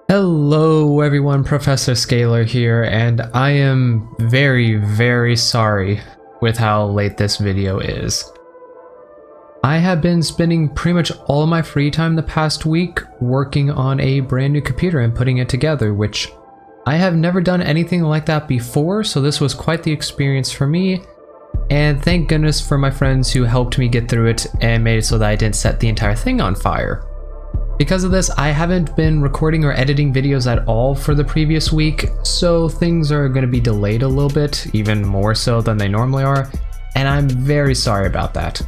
Hello everyone, Professor Scalar here, and I am very sorry with how late this video is. I have been spending pretty much all of my free time the past week working on a brand new computer and putting it together, which I have never done anything like that before, so this was quite the experience for me, and thank goodness for my friends who helped me get through it and made it so that I didn't set the entire thing on fire. Because of this, I haven't been recording or editing videos at all for the previous week, so things are going to be delayed a little bit, even more so than they normally are, and I'm very sorry about that.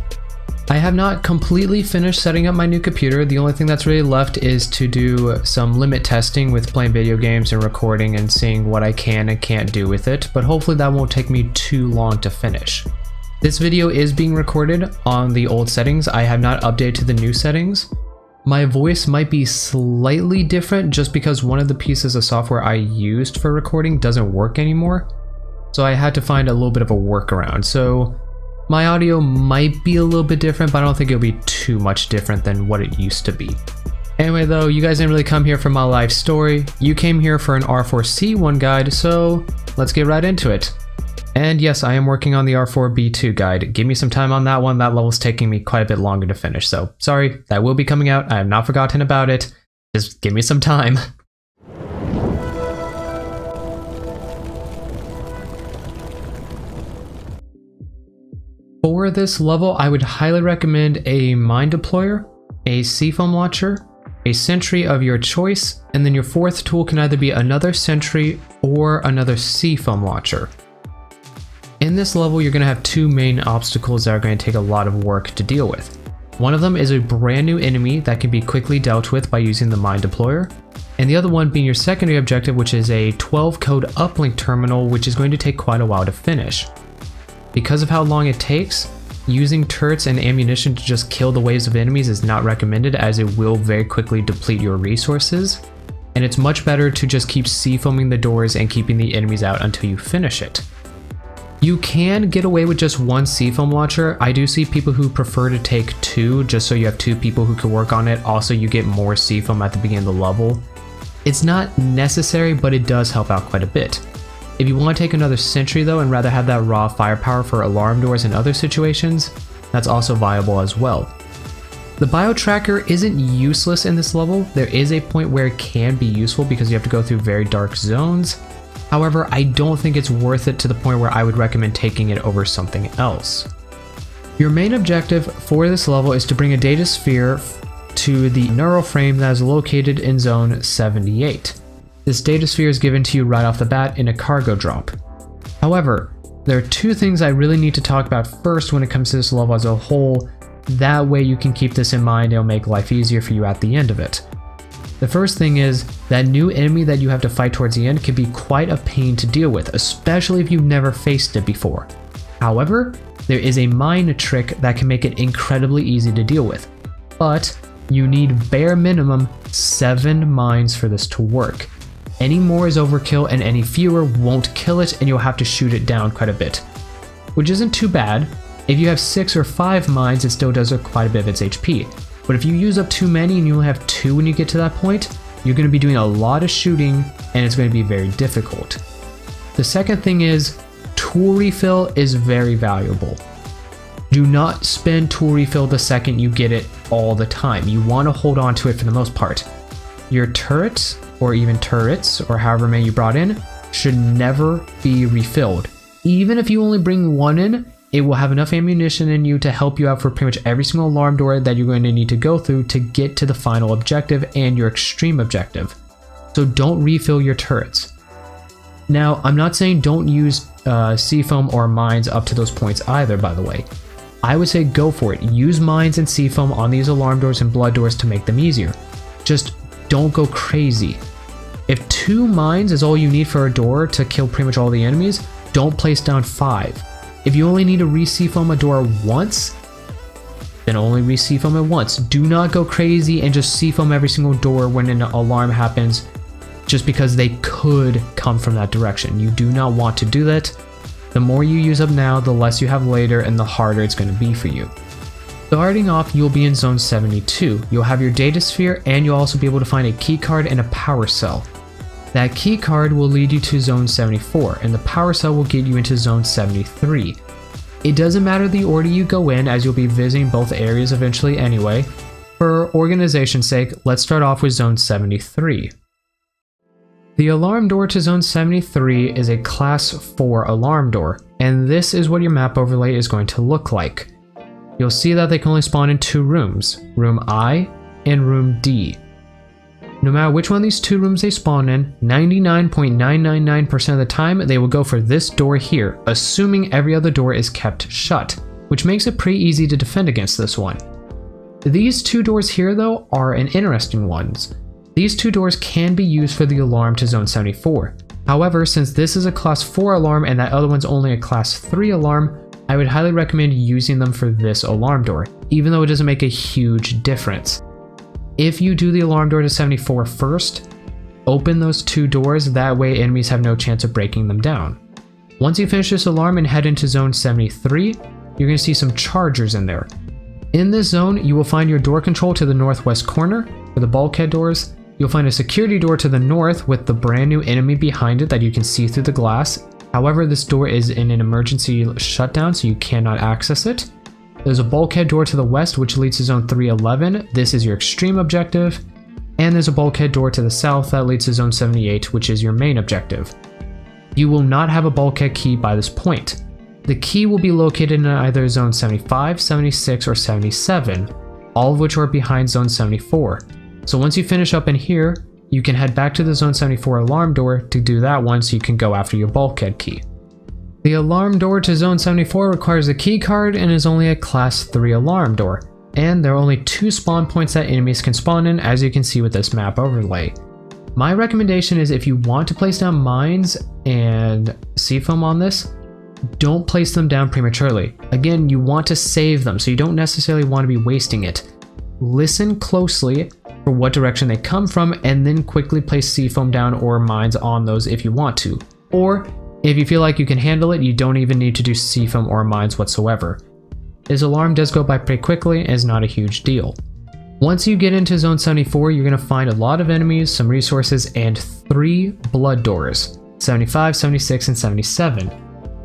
I have not completely finished setting up my new computer. The only thing that's really left is to do some limit testing with playing video games and recording and seeing what I can and can't do with it, but hopefully that won't take me too long to finish. This video is being recorded on the old settings. I have not updated to the new settings. My voice might be slightly different just because one of the pieces of software I used for recording doesn't work anymore. So I had to find a little bit of a workaround. So my audio might be a little bit different, but I don't think it'll be too much different than what it used to be. Anyway though, you guys didn't really come here for my life story. You came here for an R4C1 guide, so let's get right into it. And yes, I am working on the R4B2 guide. Give me some time on that one. That level's taking me quite a bit longer to finish, so sorry, that will be coming out. I have not forgotten about it. Just give me some time. For this level, I would highly recommend a mine deployer, a seafoam launcher, a sentry of your choice, and then your fourth tool can either be another sentry or another seafoam launcher. In this level, you're going to have two main obstacles that are going to take a lot of work to deal with. One of them is a brand new enemy that can be quickly dealt with by using the mine deployer, and the other one being your secondary objective, which is a 12-code uplink terminal, which is going to take quite a while to finish. Because of how long it takes, using turrets and ammunition to just kill the waves of enemies is not recommended, as it will very quickly deplete your resources, and it's much better to just keep seafoaming the doors and keeping the enemies out until you finish it. You can get away with just one seafoam launcher. I do see people who prefer to take two, just so you have two people who can work on it. Also, you get more seafoam at the beginning of the level. It's not necessary, but it does help out quite a bit. If you want to take another sentry though and rather have that raw firepower for alarm doors and other situations, that's also viable as well. The bio tracker isn't useless in this level. There is a point where it can be useful because you have to go through very dark zones. However, I don't think it's worth it to the point where I would recommend taking it over something else. Your main objective for this level is to bring a data sphere to the neural frame that is located in zone 78. This data sphere is given to you right off the bat in a cargo drop. However, there are two things I really need to talk about first when it comes to this level as a whole. That way you can keep this in mind, it'll make life easier for you at the end of it. The first thing is that new enemy that you have to fight towards the end can be quite a pain to deal with, especially if you've never faced it before. However, there is a mine trick that can make it incredibly easy to deal with, but you need bare minimum 7 mines for this to work. Any more is overkill and any fewer won't kill it, and you'll have to shoot it down quite a bit, which isn't too bad. If you have 6 or 5 mines, it still does quite a bit of its HP. But if you use up too many and you only have 2 when you get to that point, you're going to be doing a lot of shooting and it's going to be very difficult. The second thing is, tool refill is very valuable. Do not spend tool refill the second you get it all the time. You want to hold on to it for the most part. Your turrets, or even turrets, or however many you brought in, should never be refilled. Even if you only bring 1 in, it will have enough ammunition in you to help you out for pretty much every single alarm door that you're going to need to go through to get to the final objective and your extreme objective. So don't refill your turrets. Now, I'm not saying don't use seafoam or mines up to those points either, by the way. I would say go for it. Use mines and seafoam on these alarm doors and blood doors to make them easier. Just don't go crazy. If 2 mines is all you need for a door to kill pretty much all the enemies, don't place down 5. If you only need to re-seafoam a door once, then only re-seafoam it once. Do not go crazy and just seafoam every single door when an alarm happens just because they could come from that direction. You do not want to do that. The more you use up now, the less you have later and the harder it's going to be for you. Starting off, you'll be in Zone 72. You'll have your data sphere, and you'll also be able to find a key card and a power cell. That key card will lead you to Zone 74, and the power cell will get you into Zone 73. It doesn't matter the order you go in, as you'll be visiting both areas eventually anyway. For organization's sake, let's start off with Zone 73. The alarm door to Zone 73 is a Class 4 alarm door, and this is what your map overlay is going to look like. You'll see that they can only spawn in 2 rooms, Room I and Room D. No matter which one of these 2 rooms they spawn in, 99.999% of the time they will go for this door here, assuming every other door is kept shut, which makes it pretty easy to defend against this one. These 2 doors here though are an interesting ones. These 2 doors can be used for the alarm to Zone 74. However, since this is a Class 4 alarm and that other one's only a Class 3 alarm, I would highly recommend using them for this alarm door, even though it doesn't make a huge difference. If you do the alarm door to 74 first, open those 2 doors, that way enemies have no chance of breaking them down. Once you finish this alarm and head into Zone 73, you're going to see some chargers in there. In this zone, you will find your door control to the northwest corner for the bulkhead doors. You'll find a security door to the north with the brand new enemy behind it that you can see through the glass. However, this door is in an emergency shutdown, so you cannot access it. There's a bulkhead door to the west which leads to Zone 311, this is your extreme objective. And there's a bulkhead door to the south that leads to Zone 78, which is your main objective. You will not have a bulkhead key by this point. The key will be located in either Zone 75, 76, or 77, all of which are behind Zone 74. So once you finish up in here, you can head back to the Zone 74 alarm door to do that one so you can go after your bulkhead key. The alarm door to Zone 74 requires a key card and is only a Class 3 alarm door, and there are only 2 spawn points that enemies can spawn in, as you can see with this map overlay. My recommendation is if you want to place down mines and seafoam on this, don't place them down prematurely. Again, you want to save them, so you don't necessarily want to be wasting it. Listen closely for what direction they come from, and then quickly place seafoam down or mines on those if you want to. Or, if you feel like you can handle it, you don't even need to do seafoam or mines whatsoever. This alarm does go by pretty quickly and is not a huge deal. Once you get into Zone 74, you're going to find a lot of enemies, some resources, and 3 blood doors, 75, 76, and 77.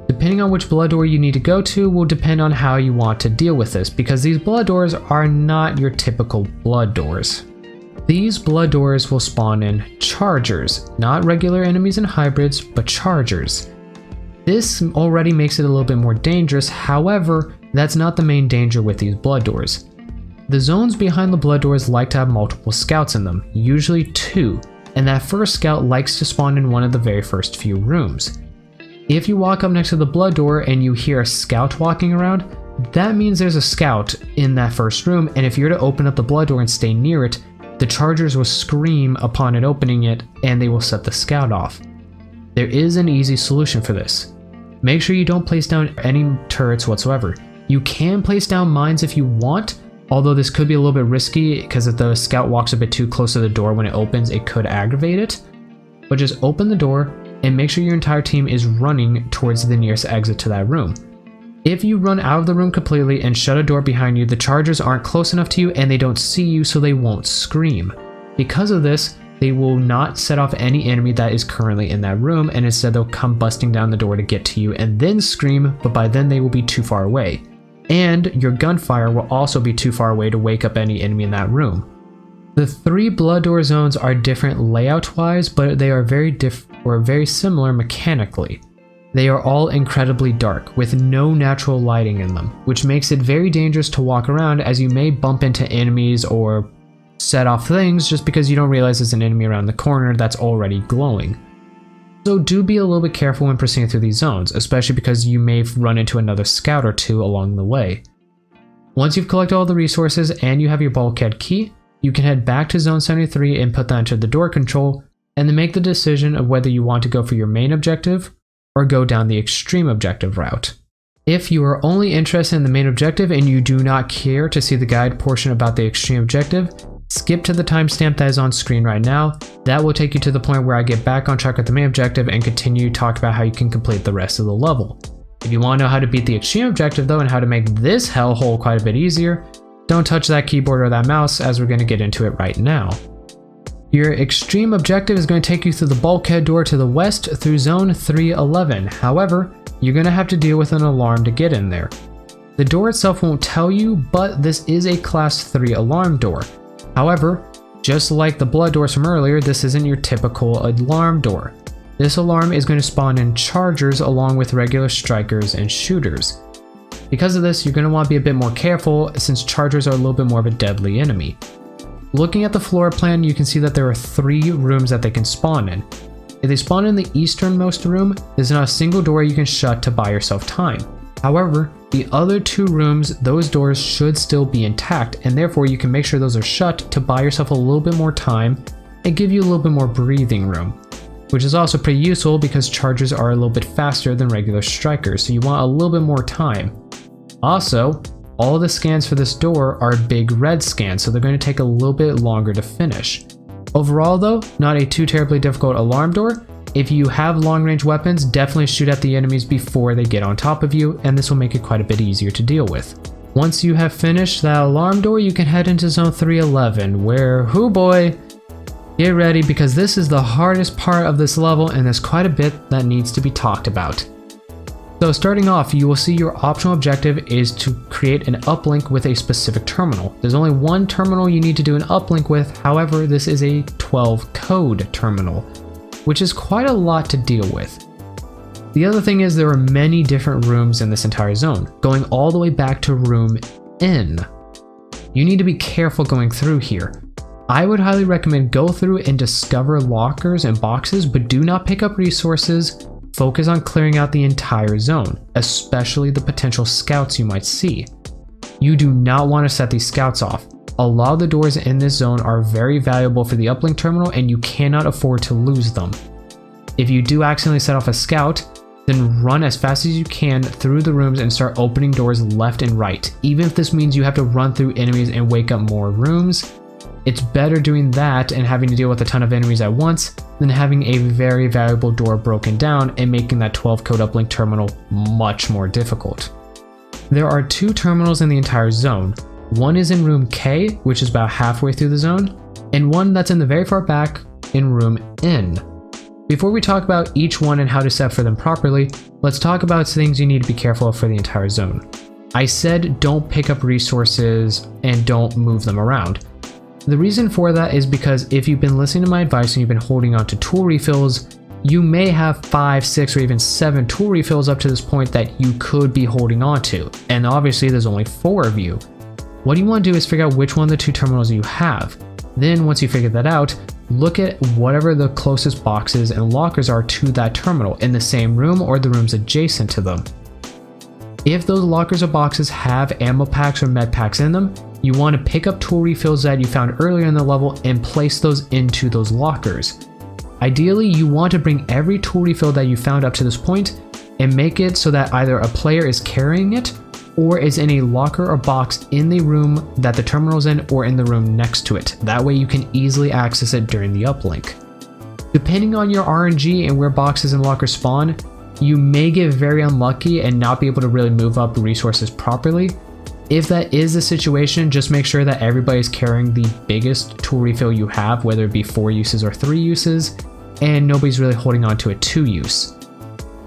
Depending on which blood door you need to go to will depend on how you want to deal with this, because these blood doors are not your typical blood doors. These blood doors will spawn in chargers, not regular enemies and hybrids, but chargers. This already makes it a little bit more dangerous, however, that's not the main danger with these blood doors. The zones behind the blood doors like to have multiple scouts in them, usually 2, and that first scout likes to spawn in one of the very first few rooms. If you walk up next to the blood door and you hear a scout walking around, that means there's a scout in that first room, and if you're to open up the blood door and stay near it, the chargers will scream upon it opening it, and they will set the scout off. There is an easy solution for this. Make sure you don't place down any turrets whatsoever. You can place down mines if you want, although this could be a little bit risky because if the scout walks a bit too close to the door when it opens, it could aggravate it. But just open the door and make sure your entire team is running towards the nearest exit to that room. If you run out of the room completely and shut a door behind you, the chargers aren't close enough to you and they don't see you, so they won't scream. Because of this, they will not set off any enemy that is currently in that room, and instead they'll come busting down the door to get to you and then scream, but by then they will be too far away. And your gunfire will also be too far away to wake up any enemy in that room. The 3 blood door zones are different layout-wise, but they are very similar mechanically. They are all incredibly dark, with no natural lighting in them, which makes it very dangerous to walk around, as you may bump into enemies or set off things just because you don't realize there's an enemy around the corner that's already glowing. So do be a little bit careful when proceeding through these zones, especially because you may run into another scout or 2 along the way. Once you've collected all the resources and you have your bulkhead key, you can head back to Zone 73 and put that into the door control, and then make the decision of whether you want to go for your main objective or go down the extreme objective route. If you are only interested in the main objective and you do not care to see the guide portion about the extreme objective, skip to the timestamp that is on screen right now. That will take you to the point where I get back on track with the main objective and continue to talk about how you can complete the rest of the level. If you want to know how to beat the extreme objective though and how to make this hellhole quite a bit easier, don't touch that keyboard or that mouse as we're going to get into it right now. Your extreme objective is going to take you through the bulkhead door to the west through zone 311. However, you're going to have to deal with an alarm to get in there. The door itself won't tell you, but this is a class 3 alarm door. However, just like the blood doors from earlier, this isn't your typical alarm door. This alarm is going to spawn in chargers along with regular strikers and shooters. Because of this, you're going to want to be a bit more careful since chargers are a little bit more of a deadly enemy. Looking at the floor plan, you can see that there are 3 rooms that they can spawn in. If they spawn in the easternmost room, there's not a single door you can shut to buy yourself time. However, the other 2 rooms, those doors should still be intact, and therefore you can make sure those are shut to buy yourself a little bit more time and give you a little bit more breathing room, which is also pretty useful because chargers are a little bit faster than regular strikers, so you want a little bit more time. Also, all the scans for this door are big red scans, so they're going to take a little bit longer to finish. Overall though, not a too terribly difficult alarm door. If you have long range weapons, definitely shoot at the enemies before they get on top of you, and this will make it quite a bit easier to deal with. Once you have finished that alarm door, you can head into zone 311 where, hoo boy, get ready because this is the hardest part of this level and there's quite a bit that needs to be talked about. So starting off, you will see your optional objective is to create an uplink with a specific terminal. There's only one terminal you need to do an uplink with, however this is a 12 code terminal, which is quite a lot to deal with. The other thing is there are many different rooms in this entire zone, going all the way back to room N. You need to be careful going through here. I would highly recommend go through and discover lockers and boxes, but do not pick up resources. Focus on clearing out the entire zone, especially the potential scouts you might see. You do not want to set these scouts off. A lot of the doors in this zone are very valuable for the uplink terminal and you cannot afford to lose them. If you do accidentally set off a scout, then run as fast as you can through the rooms and start opening doors left and right. Even if this means you have to run through enemies and wake up more rooms, it's better doing that and having to deal with a ton of enemies at once than having a very valuable door broken down and making that 12 code uplink terminal much more difficult. There are 2 terminals in the entire zone. One is in room K, which is about halfway through the zone, and one that's in the very far back in room N. Before we talk about each one and how to set for them properly, let's talk about things you need to be careful of for the entire zone. I said don't pick up resources and don't move them around. The reason for that is because if you've been listening to my advice and you've been holding on to tool refills, you may have 5, 6, or even 7 tool refills up to this point that you could be holding on to, and obviously there's only 4 of you. What you want to do is figure out which one of the 2 terminals you have. Then once you figure that out, look at whatever the closest boxes and lockers are to that terminal in the same room or the rooms adjacent to them. If those lockers or boxes have ammo packs or med packs in them, you want to pick up tool refills that you found earlier in the level and place those into those lockers. Ideally, you want to bring every tool refill that you found up to this point and make it so that either a player is carrying it or is in a locker or box in the room that the terminal's in or in the room next to it. That way you can easily access it during the uplink. Depending on your RNG and where boxes and lockers spawn, you may get very unlucky and not be able to really move up resources properly. If that is the situation, just make sure that everybody's carrying the biggest tool refill you have, whether it be 4 uses or 3 uses, and nobody's really holding on to a 2 use.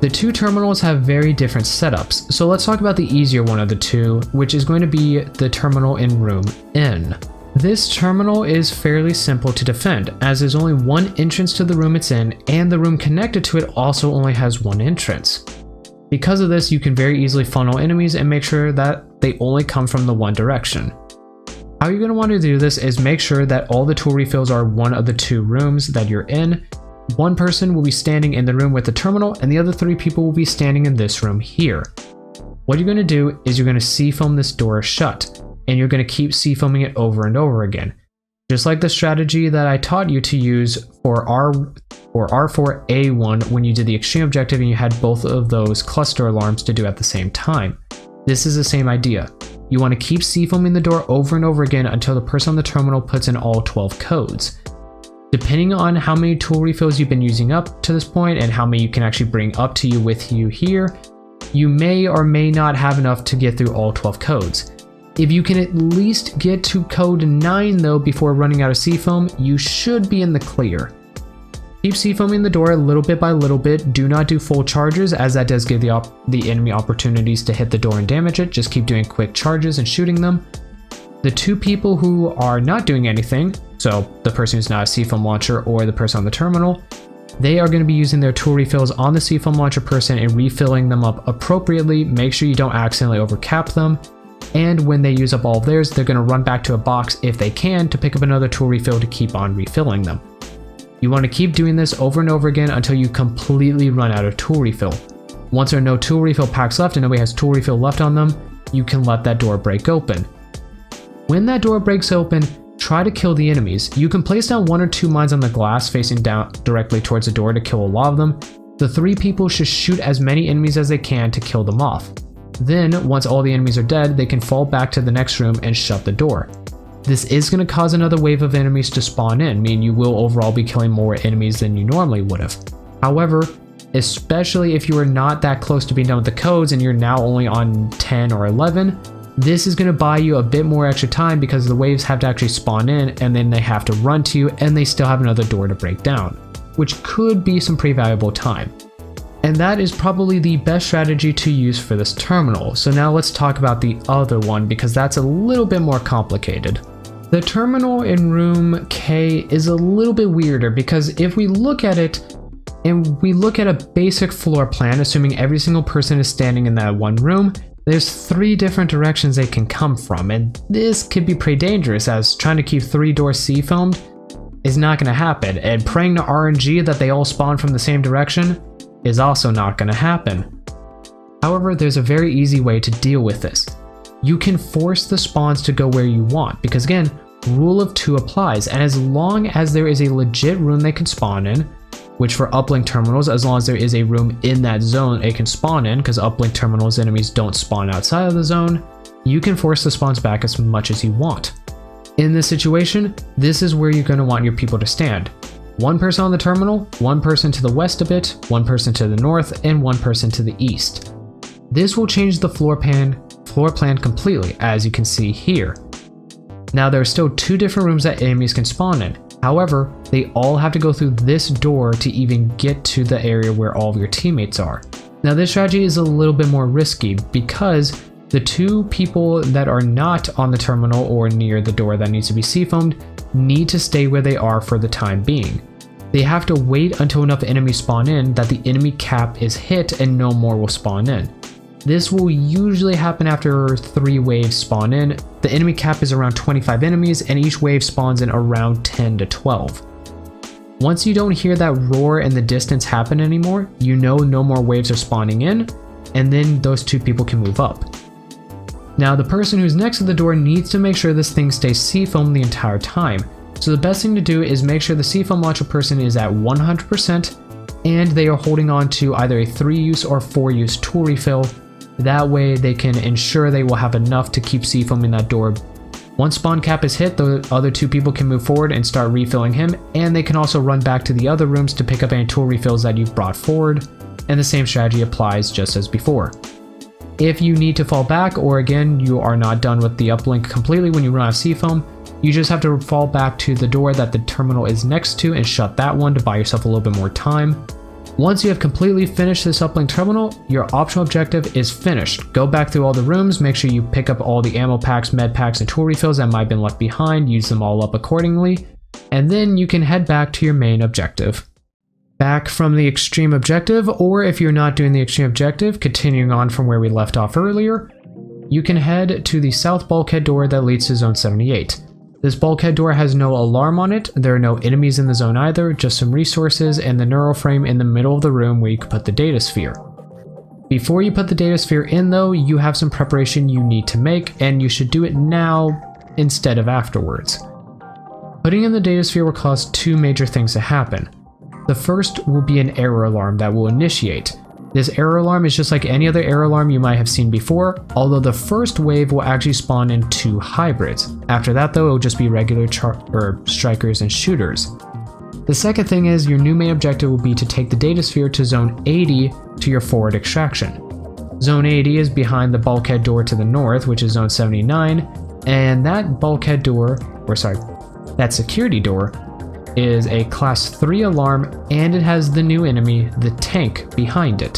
The 2 terminals have very different setups, so let's talk about the easier one of the 2, which is going to be the terminal in room N. This terminal is fairly simple to defend, as there's only one entrance to the room it's in, and the room connected to it also only has one entrance. Because of this, you can very easily funnel enemies and make sure that they only come from the one direction. How you're going to want to do this is make sure that all the tool refills are one of the 2 rooms that you're in. One person will be standing in the room with the terminal, and the other 3 people will be standing in this room here. What you're going to do is you're going to C-foam this door shut, and you're going to keep C-foaming it over and over again. Just like the strategy that I taught you to use for R4C1 when you did the extreme objective and you had both of those cluster alarms to do at the same time. This is the same idea. You want to keep C-foaming the door over and over again until the person on the terminal puts in all 12 codes. Depending on how many tool refills you've been using up to this point and how many you can actually bring up to you with you here, you may or may not have enough to get through all 12 codes. If you can at least get to code 9 though before running out of C-foam, you should be in the clear. Keep C-foaming the door little bit by little bit. Do not do full charges, as that does give the enemy opportunities to hit the door and damage it. Just keep doing quick charges and shooting them. The two people who are not doing anything, so the person who's not a C-foam launcher or the person on the terminal, they are going to be using their tool refills on the C-foam launcher person and refilling them up appropriately. Make sure you don't accidentally overcap them. And when they use up all of theirs, they're going to run back to a box if they can to pick up another tool refill to keep on refilling them. You want to keep doing this over and over again until you completely run out of tool refill. Once there are no tool refill packs left and nobody has tool refill left on them, you can let that door break open. When that door breaks open, try to kill the enemies. You can place down 1 or 2 mines on the glass facing down directly towards the door to kill a lot of them. The 3 people should shoot as many enemies as they can to kill them off. Then, once all the enemies are dead, they can fall back to the next room and shut the door. This is going to cause another wave of enemies to spawn in, meaning you will overall be killing more enemies than you normally would have. However, especially if you are not that close to being done with the codes and you're now only on 10 or 11, this is going to buy you a bit more extra time because the waves have to actually spawn in and then they have to run to you and they still have another door to break down, which could be some pretty valuable time. And that is probably the best strategy to use for this terminal. So now let's talk about the other one because that's a little bit more complicated. The terminal in room K is a little bit weirder because if we look at it and we look at a basic floor plan, assuming every single person is standing in that one room, there's 3 different directions they can come from, and this could be pretty dangerous as trying to keep 3 doors C-foamed is not going to happen, and praying to RNG that they all spawn from the same direction is also not going to happen. However, there's a very easy way to deal with this. You can force the spawns to go where you want, because again, rule of 2 applies, and as long as there is a legit room they can spawn in, which for uplink terminals, as long as there is a room in that zone it can spawn in, because uplink terminals enemies don't spawn outside of the zone, you can force the spawns back as much as you want. In this situation, this is where you're going to want your people to stand. 1 person on the terminal, 1 person to the west a bit, 1 person to the north, and 1 person to the east. This will change the floor plan completely, as you can see here. Now there are still 2 different rooms that enemies can spawn in. However, they all have to go through this door to even get to the area where all of your teammates are. Now this strategy is a little bit more risky because the 2 people that are not on the terminal or near the door that needs to be C-foamed need to stay where they are for the time being. They have to wait until enough enemies spawn in that the enemy cap is hit and no more will spawn in. This will usually happen after 3 waves spawn in. The enemy cap is around 25 enemies and each wave spawns in around 10 to 12. Once you don't hear that roar in the distance happen anymore, you know no more waves are spawning in, and then those 2 people can move up. Now the person who's next to the door needs to make sure this thing stays C-foamed the entire time. So the best thing to do is make sure the C-foam launcher person is at 100% and they are holding on to either a 3-use or 4-use tool refill. That way they can ensure they will have enough to keep C-foaming that door. Once spawn cap is hit, the other 2 people can move forward and start refilling him, and they can also run back to the other rooms to pick up any tool refills that you've brought forward, and the same strategy applies just as before. If you need to fall back, or again, you are not done with the uplink completely when you run out of C-foam, you just have to fall back to the door that the terminal is next to and shut that one to buy yourself a little bit more time. Once you have completely finished this uplink terminal, your optional objective is finished. Go back through all the rooms, make sure you pick up all the ammo packs, med packs, and tool refills that might have been left behind, use them all up accordingly, and then you can head back to your main objective. Back from the extreme objective, or if you're not doing the extreme objective, continuing on from where we left off earlier, you can head to the south bulkhead door that leads to Zone 78. This bulkhead door has no alarm on it, there are no enemies in the zone either, just some resources and the neural frame in the middle of the room where you can put the data sphere. Before you put the data sphere in though, you have some preparation you need to make, and you should do it now instead of afterwards. Putting in the data sphere will cause 2 major things to happen. The first will be an error alarm that will initiate. This error alarm is just like any other error alarm you might have seen before, although the first wave will actually spawn in 2 hybrids. After that though, it will just be regular strikers and shooters. The second thing is your new main objective will be to take the data sphere to Zone 80 to your forward extraction. Zone 80 is behind the bulkhead door to the north, which is Zone 79, and that bulkhead door, that security door, is a Class 3 alarm, and it has the new enemy, the tank, behind it.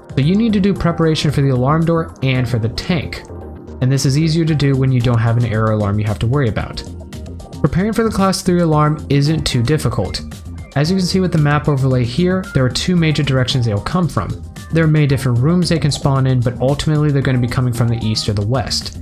So you need to do preparation for the alarm door and for the tank, and this is easier to do when you don't have an error alarm you have to worry about. Preparing for the Class 3 alarm isn't too difficult. As you can see with the map overlay here, there are two major directions they'll come from. There are many different rooms they can spawn in, but ultimately they're going to be coming from the east or the west.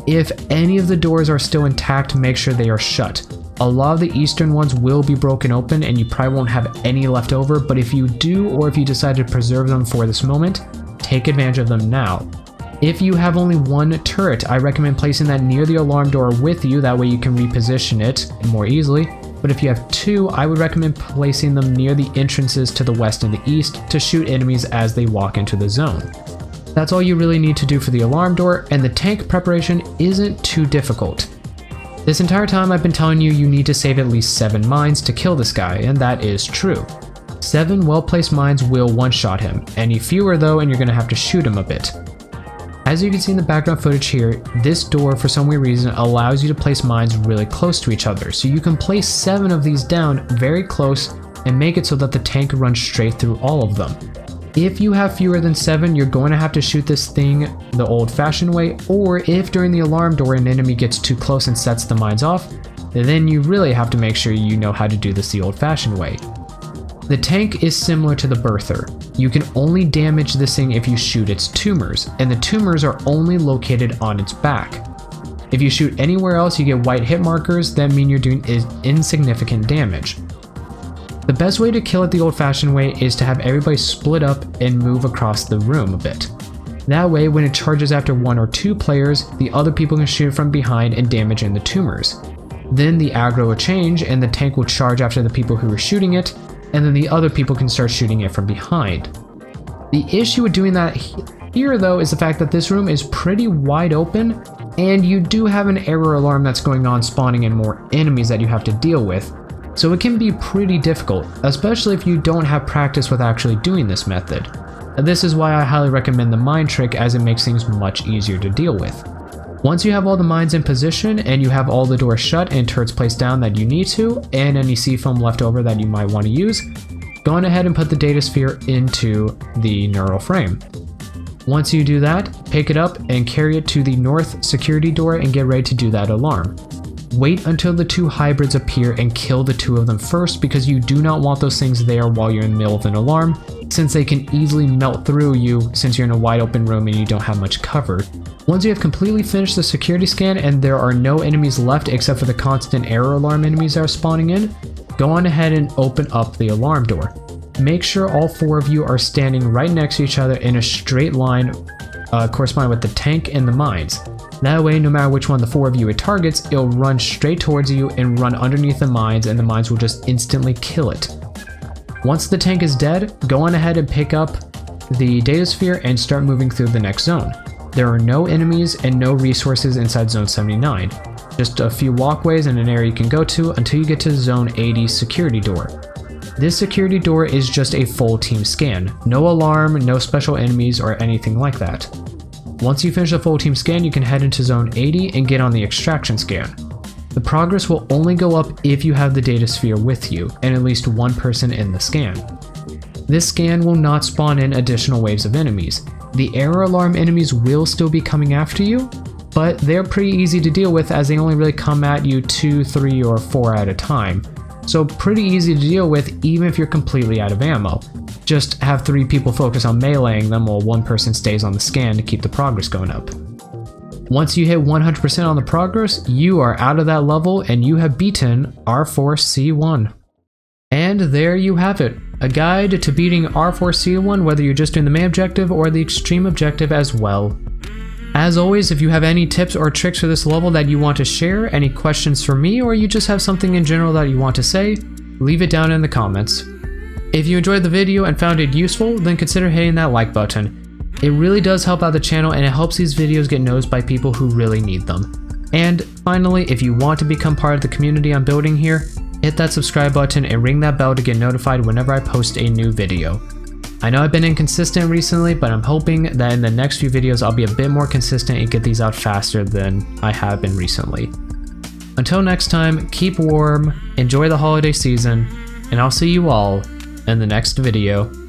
If any of the doors are still intact, make sure they are shut. A lot of the eastern ones will be broken open and you probably won't have any left over, but if you do, or if you decide to preserve them for this moment, take advantage of them now. If you have only one turret, I recommend placing that near the alarm door with you, that way you can reposition it more easily. But if you have two, I would recommend placing them near the entrances to the west and the east to shoot enemies as they walk into the zone. That's all you really need to do for the alarm door, and the tank preparation isn't too difficult. This entire time I've been telling you need to save at least 7 mines to kill this guy, and that is true. 7 well-placed mines will one-shot him, any fewer though and you're going to have to shoot him a bit. As you can see in the background footage here, this door for some weird reason allows you to place mines really close to each other, so you can place 7 of these down very close and make it so that the tank runs straight through all of them. If you have fewer than 7, you're going to have to shoot this thing the old-fashioned way, or if during the alarm door an enemy gets too close and sets the mines off, then you really have to make sure you know how to do this the old-fashioned way. The tank is similar to the birther. You can only damage this thing if you shoot its tumors, and the tumors are only located on its back. If you shoot anywhere else you get white hit markers that mean you're doing insignificant damage. The best way to kill it the old-fashioned way is to have everybody split up and move across the room a bit. That way when it charges after 1 or 2 players, the other people can shoot it from behind and damage in the tumors. Then the aggro will change and the tank will charge after the people who are shooting it, and then the other people can start shooting it from behind. The issue with doing that here though is the fact that this room is pretty wide open, and you do have an error alarm that's going on spawning in more enemies that you have to deal with, so it can be pretty difficult, especially if you don't have practice with actually doing this method. This is why I highly recommend the mine trick, as it makes things much easier to deal with. Once you have all the mines in position and you have all the doors shut and turrets placed down that you need to, and any C-foam left over that you might want to use, go on ahead and put the data sphere into the neural frame. Once you do that, pick it up and carry it to the north security door and get ready to do that alarm. Wait until the 2 hybrids appear and kill the 2 of them first, because you do not want those things there while you're in the middle of an alarm, since they can easily melt through you since you're in a wide open room and you don't have much cover. Once you have completely finished the security scan and there are no enemies left except for the constant error alarm enemies that are spawning in, go on ahead and open up the alarm door. Make sure all 4 of you are standing right next to each other in a straight line corresponding with the tank and the mines. That way, no matter which one the 4 of you it targets, it'll run straight towards you and run underneath the mines, and the mines will just instantly kill it. Once the tank is dead, go on ahead and pick up the data sphere and start moving through the next zone. There are no enemies and no resources inside Zone 79. Just a few walkways and an area you can go to until you get to Zone 80's security door. This security door is just a full team scan. No alarm, no special enemies or anything like that. Once you finish the full team scan, you can head into Zone 80 and get on the extraction scan. The progress will only go up if you have the data sphere with you and at least 1 person in the scan. This scan will not spawn in additional waves of enemies. The error alarm enemies will still be coming after you, but they're pretty easy to deal with as they only really come at you 2, 3, or 4 at a time. So pretty easy to deal with even if you're completely out of ammo. Just have 3 people focus on meleeing them while 1 person stays on the scan to keep the progress going up. Once you hit 100% on the progress, you are out of that level and you have beaten R4C1. And there you have it, a guide to beating R4C1 whether you're just doing the main objective or the extreme objective as well. As always, if you have any tips or tricks for this level that you want to share, any questions for me, or you just have something in general that you want to say, leave it down in the comments. If you enjoyed the video and found it useful, then consider hitting that like button. It really does help out the channel and it helps these videos get noticed by people who really need them. And finally, if you want to become part of the community I'm building here, hit that subscribe button and ring that bell to get notified whenever I post a new video. I know I've been inconsistent recently, but I'm hoping that in the next few videos I'll be a bit more consistent and get these out faster than I have been recently. Until next time, keep warm, enjoy the holiday season, and I'll see you all in the next video.